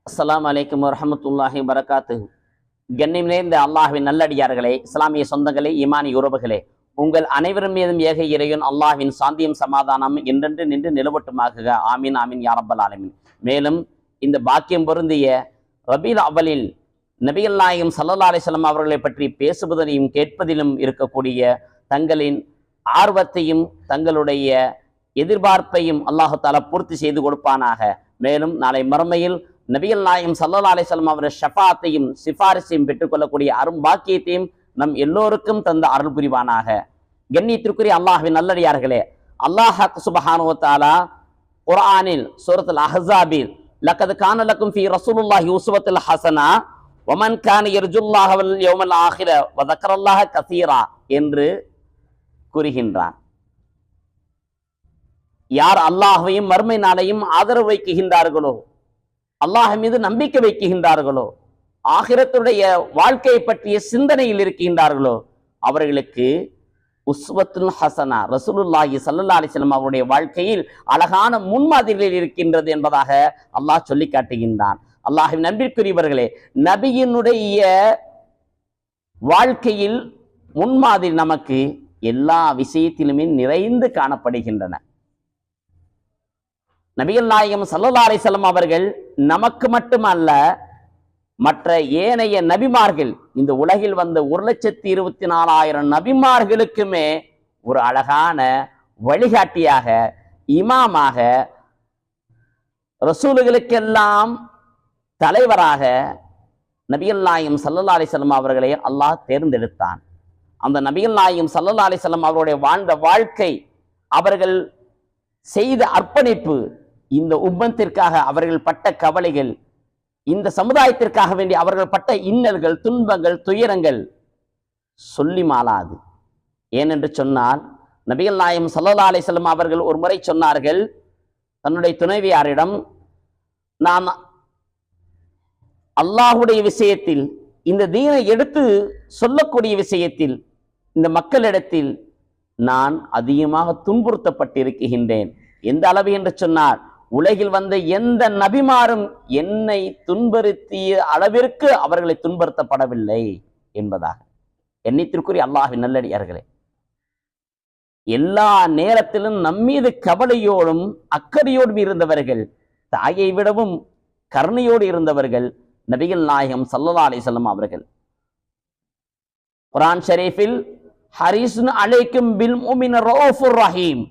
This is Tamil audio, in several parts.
அஸ்ஸலாமு அலைக்கும் வரஹ்மத்துல்லாஹி வரகாத்து. கண்ணியம் நிறைந்த அல்லாஹ்வின் நல்லடியார்களே, இஸ்லாமிய சொந்தங்களே, ஈமானிய உறவுகளே, உங்கள் அனைவரும் மீதும் ஏக இறைவன் அல்லாஹ்வின் சாந்தியும் சமாதானம் என்றென்று நின்று நிலவட்டுமாக. ஆமீன் ஆமீன் யா ரப்பல் ஆலமீன். மேலும் இந்த பாக்கியம் பொருந்திய ரபீல் அவ்வலில் நபிகள் நாயகம் ஸல்லல்லாஹு அலைஹி வஸல்லம் அவர்களை பற்றி பேசுவதிலும் கேட்பதிலும் இருக்கக்கூடிய தங்களின் ஆர்வத்தையும் தங்களுடைய எதிர்பார்ப்பையும் அல்லாஹு தஆலா பூர்த்தி செய்து கொடுப்பானாக. மேலும் நாளை மறுமையில் நபிகள் நாயகம் ஸல்லல்லாஹு அலைஹி வஸல்லம் அவருடைய ஷஃபாத்தையும் சிபாரிசையும் பெற்றுக்கொள்ளக்கூடிய அரும்பாக்கியத்தையும் நம் எல்லோருக்கும் தந்த அருள் புரிவானாக. கண்ணியத்திற்குரிய அல்லாஹ்வின் நல்லடியார்களே, அல்லாஹ் சுப்ஹானஹு வ தஆலா குர்ஆனில் சூரத்துல் அஹ்ஸாபில் லக்கத் கான லக்கும் ஃபீ ரசூலுல்லாஹி உஸ்வத்துல் ஹஸனா வமன் கான யர்ஜுல்லாஹ வல் யௌமல் ஆகிர வ ذكرல்லாஹ கஸீரா என்று கூறுகின்றான். யார் அல்லாஹ்வையும் மறுமை நாளையும் ஆதரவு வைக்குகின்றார்களோ, அல்லாஹ் மீது நம்பிக்கை வைக்குகின்றார்களோ, ஆகிரத்துடைய வாழ்க்கையை பற்றிய சிந்தனையில் இருக்கின்றார்களோ, அவர்களுக்கு உஸ்வத்துல் ஹசனா ரசூலுல்லாஹி ஸல்லல்லாஹு அலைஹி வஸல்லம் அவருடைய வாழ்க்கையில் அழகான முன்மாதிரிகள் இருக்கின்றது என்பதாக அல்லாஹ் சொல்லி காட்டுகின்றான். அல்லாஹ்வின் அன்பிற்குரியவர்களே, நபியினுடைய வாழ்க்கையில் முன்மாதிரி நமக்கு எல்லா விஷயத்திலுமே நிறைந்து காணப்படுகின்றன. நபிகள் நாயகம் ஸல்லல்லாஹு அலைஹி வஸல்லம் அவர்கள் நமக்கு மட்டுமல்ல, மற்ற ஏனைய நபிமார்கள், இந்த உலகில் வந்த 1,24,000 நபிமார்களுக்குமே ஒரு அழகான வழிகாட்டியாக, இமாமாக, ரசூலுகளுக்கெல்லாம் தலைவராக நபிகள் நாயகம் ஸல்லல்லாஹு அலைஹி வஸல்லம் அவர்களை அல்லாஹ் தேர்ந்தெடுத்தான். அந்த நபிகள் நாயகம் ஸல்லல்லாஹு அலைஹி வஸல்லம் அவருடைய வாழ்ந்த வாழ்க்கை, அவர்கள் செய்த அர்ப்பணிப்பு, இந்த உம்மத்திற்காக அவர்கள் பட்ட கவலைகள், இந்த சமுதாயத்திற்காக வேண்டி அவர்கள் பட்ட இன்னல்கள், துன்பங்கள், துயரங்கள் சொல்லி மாளாது. ஏனென்று சொன்னால், நபிகள் நாயகம் ஸல்லல்லாஹு அலைஹி வஸல்லம் அவர்கள் ஒரு முறை சொன்னார்கள் தன்னுடைய துணைவியாரிடம், நான் அல்லாஹுடைய விஷயத்தில், இந்த தீனை எடுத்து சொல்லக்கூடிய விஷயத்தில், இந்த மக்களிடத்தில் நான் அதிகமாக துன்புறுத்தப்பட்டிருக்கின்றேன். எந்த அளவு என்று சொன்னார், உலகில் வந்த எந்த நபிமாரும் என்னை துன்புறுத்திய அளவிற்கு அவர்களை துன்புறுத்தப்படவில்லை என்பதாக. எண்ணித்திற்குரிய அல்லாஹ்வின் நல்லடியார்களே, எல்லா நேரத்திலும் நம்மீது கவலையோடும் அக்கறையோடும் இருந்தவர்கள், தாயை விடவும் கருணையோடு இருந்தவர்கள் நபிகள் நாயகம் ஸல்லல்லாஹு அலைஹி வஸல்லம் அவர்கள். குர்ஆன் ஷரீஃபில் ஹரீஸுன் அலைக்கும் பில் முஃமின ரഊஃபுர் ரஹீம்,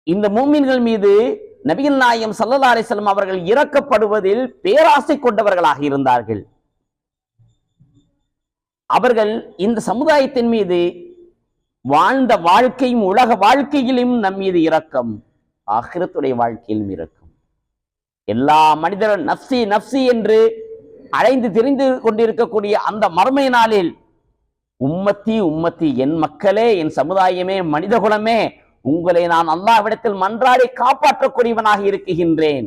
இந்த மூமின்கள் மீது நபிகள் நாயகம் ஸல்லல்லாஹு அலைஹி வஸல்லம் அவர்கள் இரக்கப்படுவதில் பேராசை கொண்டவர்களாக இருந்தார்கள். அவர்கள் இந்த சமுதாயத்தின் மீது வாழ்ந்த வாழ்க்கையும் உலக வாழ்க்கையிலும் நம் மீது இரக்கம், ஆகிரத்துடைய வாழ்க்கையிலும் இரக்கம். எல்லா மனிதரும் நஃப்சி நஃப்சி என்று அழைந்து திரிந்து கொண்டிருக்கக்கூடிய அந்த மறுமை நாளில் உம்மத்தி உம்மத்தி, என் மக்களே, என் சமுதாயமே, மனித குலமே, உங்களை நான் அல்லாஹ்விடத்தில் மன்றாடி காப்பாற்றக்கூடியவனாக இருக்குகின்றேன்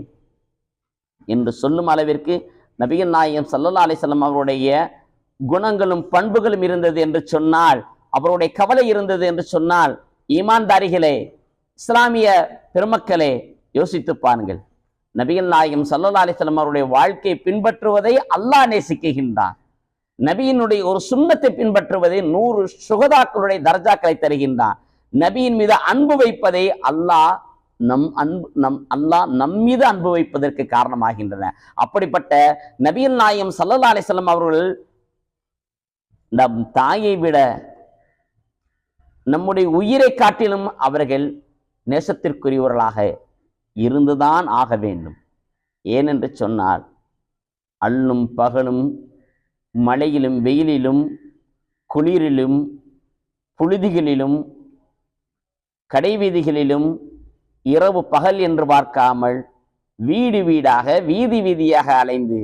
என்று சொல்லும் அளவிற்கு நபிகள் நாயகம் ஸல்லல்லாஹு அலைஹி வஸல்லம் அவருடைய குணங்களும் பண்புகளும் இருந்தது என்று சொன்னால், அவருடைய கவலை இருந்தது என்று சொன்னால், ஈமான்தாரிகளே, இஸ்லாமிய பெருமக்களே, யோசித்து பாருங்கள். நபிகள் நாயகம் ஸல்லல்லாஹு அலைஹி வஸல்லம் அவருடைய வாழ்க்கையை பின்பற்றுவதை அல்லாஹ் நேசிக்குகின்றான். நபியினுடைய ஒரு சுன்னத்தை பின்பற்றுவதை 100 சுகதாக்களுடைய தர்ஜாக்களை தருகின்றான். நபியின் மீது அன்பு வைப்பதை அல்லாஹ் நம் மீது அன்பு வைப்பதற்கு காரணமாகின்றன. அப்படிப்பட்ட நபிகள் நாயகம் ஸல்லல்லாஹு அலைஹி வஸல்லம் அவர்கள் நம் தாயை விட, நம்முடைய உயிரை காட்டிலும் அவர்கள் நேசத்திற்குரியவர்களாக இருந்துதான் ஆக வேண்டும். ஏனென்று சொன்னால், அல்லும் பகலும், மழையிலும் வெயிலிலும், குளிரிலும், புழுதிகளிலும், கடைவீதிகளிலும், இரவு பகல் என்று பார்க்காமல் வீடு வீடாக, வீதி வீதியாக அலைந்து,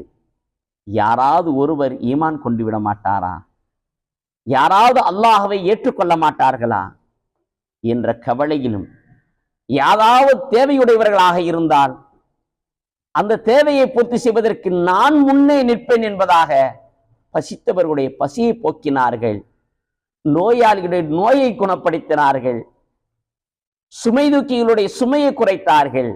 யாராவது ஒருவர் ஈமான் கொண்டு விட மாட்டாரா, யாராவது அல்லாஹ்வை ஏற்றுக்கொள்ள மாட்டார்களா என்ற கவலையிலும், யாராவது தேவையுடையவர்களாக இருந்தால் அந்த தேவையை பூர்த்தி செய்வதற்கு நான் முன்னே நிற்பேன் என்பதாக பசித்தவர்களுடைய பசியை போக்கினார்கள், நோயாளிகளுடைய நோயை குணப்படுத்தினார்கள், சுமை தூக்கிகளுடைய சுமையை குறைத்தார்கள்.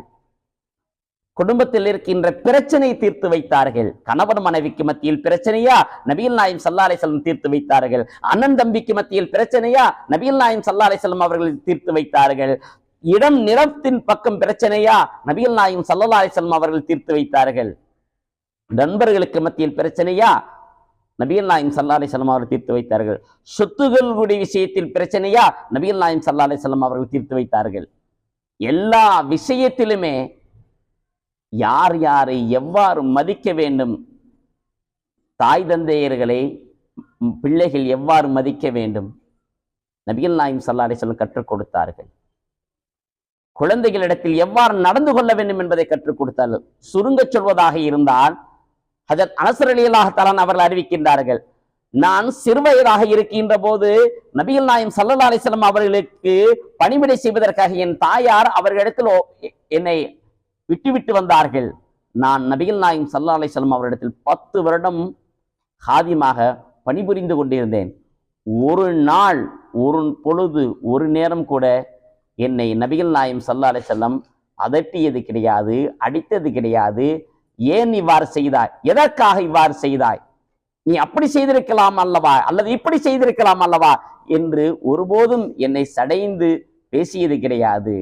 குடும்பத்தில் இருக்கின்ற பிரச்சனை தீர்த்து வைத்தார்கள். கணவன் மனைவிக்கு மத்தியில் பிரச்சனையா, நபிகள் நாயகம் ஸல்லல்லாஹு அலைஹி வஸல்லம் தீர்த்து வைத்தார்கள். அண்ணன் தம்பிக்கு மத்தியில் பிரச்சனையா, நபிகள் நாயகம் ஸல்லல்லாஹு அலைஹி வஸல்லம் அவர்கள் தீர்த்து வைத்தார்கள். இடம் நிலத்தின் பக்கம் பிரச்சனையா, நபிகள் நாயகம் ஸல்லல்லாஹு அலைஹி வஸல்லம் அவர்கள் தீர்த்து வைத்தார்கள். நண்பர்களுக்கு மத்தியில் பிரச்சனையா, நபிகள் நாயகம் ஸல்லல்லாஹு அலைஹி வஸல்லம் அவர்கள் தீர்த்து வைத்தார்கள். சொத்துகளுடைய விஷயத்தில் பிரச்சனையா, நபிகள் நாயகம் ஸல்லல்லாஹு அலைஹி வஸல்லம் அவர்கள் தீர்த்து வைத்தார்கள். எல்லா விஷயத்திலுமே யார் யாரை எவ்வாறு மதிக்க வேண்டும், தாய் தந்தையர்களை பிள்ளைகள் எவ்வாறு மதிக்க வேண்டும், நபிகள் நாயகம் ஸல்லல்லாஹு அலைஹி வஸல்லம் கற்றுக் கொடுத்தார்கள். குழந்தைகளிடத்தில் எவ்வாறு நடந்து கொள்ள வேண்டும் என்பதை கற்றுக் கொடுத்தார்கள். சுருங்க சொல்வதாக இருந்தால், ஹஜரத் அனஸ் ரலியல்லாஹு தஆலா அவர்கள் அறிவிக்கின்றார்கள், நான் சிறுவயதாக இருக்கின்ற போது நபிகள் நாயகம் ஸல்லல்லாஹு அலைஹி வஸல்லம் அவர்களுக்கு பணிவிடை செய்வதற்காக என் தாயார் அவர்களிடத்தில் என்னை விட்டு வந்தார்கள். நான் நபிகள் நாயகம் ஸல்லல்லாஹு அலைஹி வஸல்லம் அவரிடத்தில் 10 வருடம் ஹாதிமாக பணிபுரிந்து கொண்டிருந்தேன். ஒரு நாள், ஒரு பொழுது, ஒரு நேரம் கூட என்னை நபிகள் நாயகம் ஸல்லல்லாஹு அலைஹி வஸல்லம் அதட்டியது கிடையாது, அடித்தது கிடையாது. ஏன் இவ்வாறு செய்தாய், எதற்காக இவ்வாறு செய்தாய், நீ அப்படி செய்திருக்கலாம் அல்லவா, அல்லது இப்படி செய்திருக்கலாம் அல்லவா என்று ஒருபோதும் என்னை சடைந்து பேசியது கிடையாது.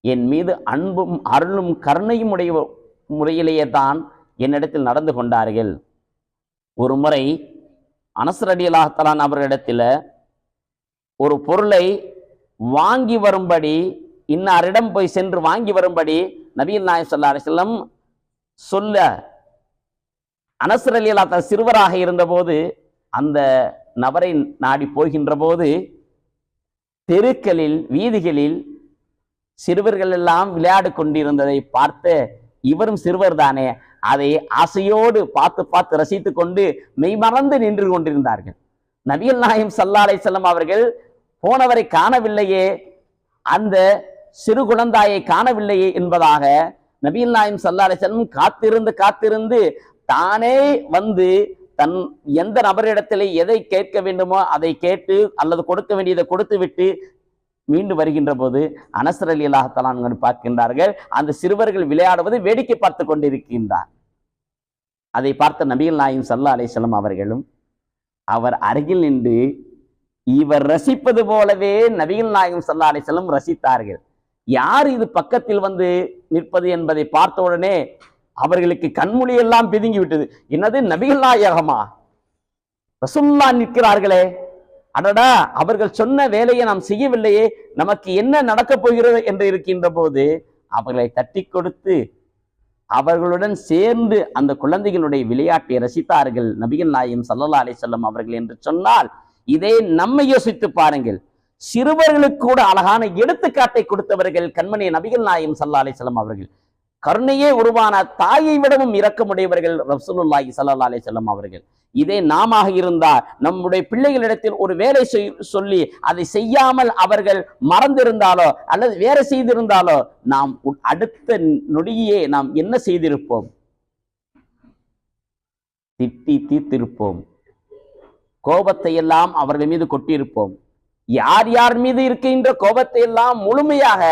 என் மீது அன்பும் அருளும் கருணையும் உடைய முறையிலேயே தான் என்னிடத்தில் நடந்து கொண்டார்கள். ஒரு முறை அனஸ் ரலியல்லாஹு தஆலா அவர்களிடத்தில் ஒரு பொருளை வாங்கி வரும்படி, இன்னாரிடம் போய் சென்று வாங்கி வரும்படி நபிகள் நாயகம் ஸல்லல்லாஹு அலைஹி வஸல்லம் சொல்ல, அனஸ் ரலியல்லாஹு தஆலா சிறுவராக இருந்தபோது அந்த நபரை நாடி போகின்ற போது தெருக்களில், வீதிகளில் சிறுவர்கள் எல்லாம் விளையாடு கொண்டிருந்ததை பார்த்து, இவரும் சிறுவர் தானே, அதை ஆசையோடு பார்த்து பார்த்து ரசித்துக் கொண்டு மெய்மறந்து நின்று கொண்டிருந்தார்கள். நபிகள் நாயகம் ஸல்லல்லாஹு அலைஹி வஸல்லம் அவர்கள் போனவரை காணவில்லையே, அந்த சிறு குழந்தாயை காணவில்லையே என்பதாக நபிகள் நாயகம் ஸல்லல்லாஹு அலைஹி வஸல்லம் காத்திருந்து தானே வந்து தன் எந்த நபரிடத்திலே எதை கேட்க வேண்டுமோ அதை கேட்டு, அல்லது கொடுக்க வேண்டியதை கொடுத்து விட்டு மீண்டு வருகின்ற போது அனஸ் ரலியல்லாஹு தஆலா பார்க்கின்றார்கள், அந்த சிறுவர்கள் விளையாடுவது வேடிக்கை பார்த்து கொண்டிருக்கின்றார். அதை பார்த்த நபிகள் நாயகம் ஸல்லல்லாஹு அலைஹி வஸல்லம் அவர்களும் அவர் அருகில் நின்று இவர் ரசிப்பது போலவே நபிகள் நாயகம் ஸல்லல்லாஹு அலைஹி வஸல்லம் ரசித்தார்கள். யார் இது பக்கத்தில் வந்து நிற்பது என்பதை பார்த்த உடனே அவர்களுக்கு கண்மொழி எல்லாம் பிதுங்கி விட்டது. என்னது, நபிகள் நாயகமா, ரசூலுல்லாஹ் நிற்கிறார்களே, அடடா, அவர்கள் சொன்ன வேலையை நாம் செய்யவில்லையே, நமக்கு என்ன நடக்கப் போகிறது என்று இருக்கின்ற போது அவர்களை தட்டி கொடுத்து அவர்களுடன் சேர்ந்து அந்த குழந்தைகளுடைய விளையாட்டை ரசித்தார்கள் நபிகள் நாயகம் ஸல்லல்லாஹு அலைஹி வஸல்லம் அவர்கள் என்று சொன்னால், இதை நம்மை யோசித்து பாருங்கள். சிறுவர்களுக்கு கூட அழகான எடுத்துக்காட்டை கொடுத்தவர்கள் கண்மணி நபிகள் நாயகம் ஸல்லல்லாஹு அலைஹி வஸல்லம் அவர்கள். கருணையே உருவான தாயை விடவும் இரக்கமுடையவர்கள் ரசூலுல்லாஹி ஸல்லல்லாஹு அலைஹி வஸல்லம் அவர்கள். இதே நாம இருந்தால் நம்முடைய பிள்ளைகளிடத்தில் ஒரு வேலை சொல்லி அதை செய்யாமல் அவர்கள் மறந்திருந்தாலோ அல்லது வேற செய்திருந்தாலோ நாம் அடுத்த நொடியே நாம் என்ன செய்திருப்போம்? திட்டி தீர்த்திருப்போம். கோபத்தை எல்லாம் அவர்கள் மீது கொட்டியிருப்போம். யார் யார் மீது இருக்கின்ற கோபத்தை எல்லாம் முழுமையாக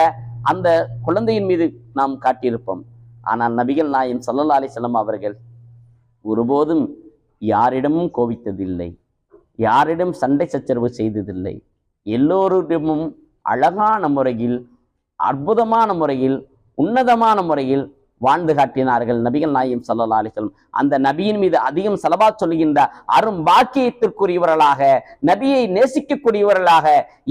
அந்த குழந்தையின் மீது நாம் காட்டியிருப்போம். ஆனால் நபிகள் நாயகம் ஸல்லல்லாஹு அலைஹி வஸல்லம் அவர்கள் ஒருபோதும் யாரிடமும் கோபித்ததில்லை, யாரிடம் சண்டை சச்சரவு செய்ததில்லை. எல்லோரிடமும் அழகான முறையில், அற்புதமான முறையில், உன்னதமான முறையில் வாழ்ந்து காட்டினார்கள் நபிகள் நாயகம் ஸல்லல்லாஹு அலைஹி வஸல்லம். அந்த நபியின் மீது அதிகம் ஸலவாத் சொல்கின்ற அரும் பாக்கியத்திற்குரியவர்களாக, நபியை நேசிக்கக்கூடியவர்களாக,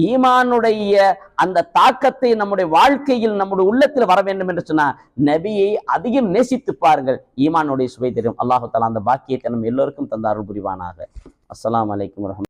ஈமானுடைய அந்த தாக்கத்தை நம்முடைய வாழ்க்கையில் நம்முடைய உள்ளத்தில் வர வேண்டும் என்று சொன்னால் நபியை அதிகம் நேசித்து பாருங்கள், ஈமானுடைய சுவை தெரியும். அல்லாஹ் தஆலா அந்த பாக்கியத்தை நம்ம எல்லோருக்கும் தந்த அருள் புரிவானாக. அஸ்ஸலாமு அலைக்கும் வரஹ்மத்துல்லாஹி.